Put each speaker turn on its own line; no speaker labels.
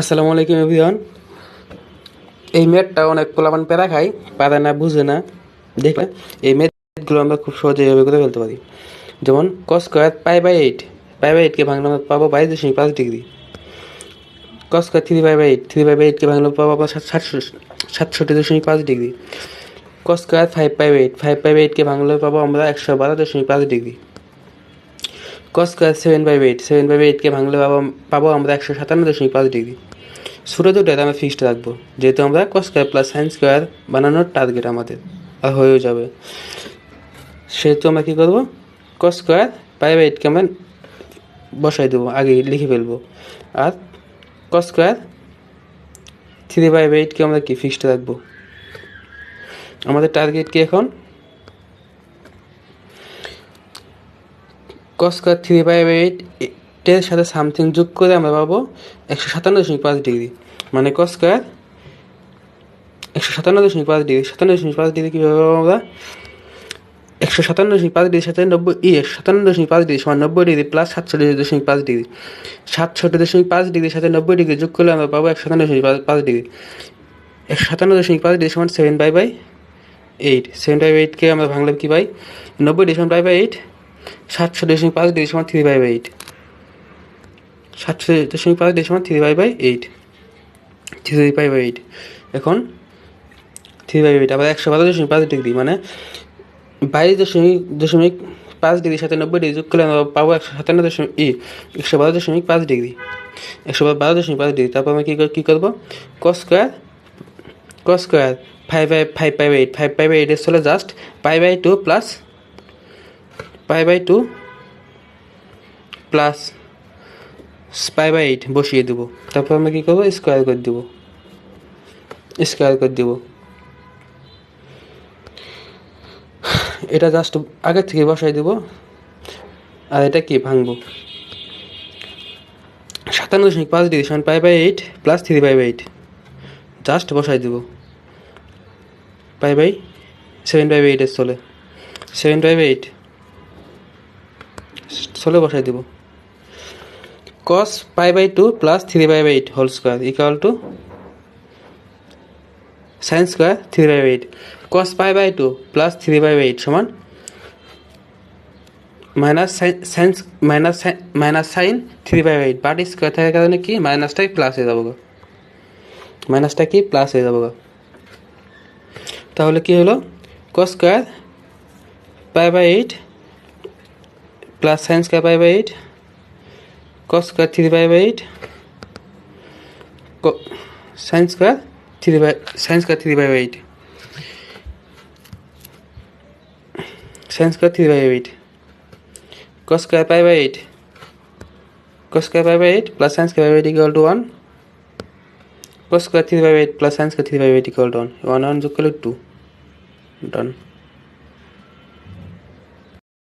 আসসালামু আলাইকুম এভরিওয়ান। এই ম্যাথটা অনেক পোলাপান প্যারা খায়, পারে না, বুঝে না। দেখলে এই ম্যাথগুলো আমরা খুব সহজে এভাবে করে ফেলতে পারি। যেমন cos square pi by 8, pi by 8কে ভাঙলে আমরা পাবো 22.5 degree. Cos square 3 pi by 8, 3 pi by 8কে ভাঙলে পাবো আমরা 67.5 degree. Cos square 5 pi by 8, 5 pi by 8কে ভাঙলে পাবো আমরা 112.5 degree. Cos square 7 pi by 8, 7 pi by 8কে ভাঙলে পাবো আমরা 157.5 ডিগ্রি। ছোটো দুটোতে আমরা ফিক্সড রাখবো, যেহেতু আমরা cos square plus sine square বানানোর টার্গেট আমাদের আর হয়েও যাবে। সেহেতু আমরা কী করবো, কস স্কোয়ার পাই বাই 8কে আমরা বসাই দেবো, আগে লিখে ফেলবো। আর কস স্কোয়ার 3 পাই বাই 8কে আমরা কি ফিক্সড রাখবো। আমাদের টার্গেট কি এখন, কস স্কোয়ার 3 পাই বাই 8 সাথে সামথিং যোগ করে আমরা পাবো 157.5 ডিগ্রি। মানে কস স্কোয়ার 157.5 ডিগ্রি, 57.5 ডিগ্রি কীভাবে পাবো আমরা, 157.5 ডিগ্রির সাথে 57.5 ডিগ্রি সমান 90 ডিগ্রি প্লাস 67.5 ডিগ্রি। 67.5 ডিগ্রির সাথে 90 ডিগ্রি যোগ করলে আমরা পাবো 157.5 ডিগ্রি। 157.5 ডিগ্রি সমান 7 পাই বাই 8। 7 পাই বাই 8কে আমরা ভাঙলাম কি পাই, 90 ডিগ্রি সমান পাই বাই 8, 67.5 ডিগ্রি সমান 3 পাই বাই 8, 67.5 ডিগ্রি সমান 3 পাই বাই 8, 3 পাই বাই 8। এখন 3 পাই বাই 8 আবার 112.5 ডিগ্রি মানে 22.5 ডিগ্রির সাথে 90 ডিগ্রি যোগ করলে আমরা পাবো 112.5 ডিগ্রি, 112.5 ডিগ্রি। তারপর আমরা কী করবো, cos square 5 pi by 8, 5 pi by 8 এর চলে just pi by 2 plus pi by 8 বসিয়ে দেবো। তারপর আমরা কী করবো, স্কোয়ার করে দেবো। এটা জাস্ট আগের থেকে বসাই দেবো। আর এটা কি ভাঙবো, 57.5 ডিগ্রি সমান pi by 8 plus 3 pi by 8 just বসাই দেবো। 7 পাই বাই 8 এর চলে 7 পাই বাই 8 চলে বসাই দেবো। Cos pi by 2 plus 3 pi by 8 whole square equal to sine square 3 pi by 8। Cos pi by 2 plus 3 pi by 8 সমান minus sine 3 pi by 8, but square থাকার কারণে কি মাইনাসটা প্লাস হয়ে যাবো গা। তাহলে কি হলো, cos square pi by 8 plus sine square pi by 8, cos square 3 pi by 8, sine square 3 pi by 8, sine square 3 pi by 8, cos square pi by 8 plus sine square pi by 8 equal to 1, cos square 3 pi by 8 plus sine square 3 pi by 8 equal to 1, 1 যোগ করলে 2, ডান।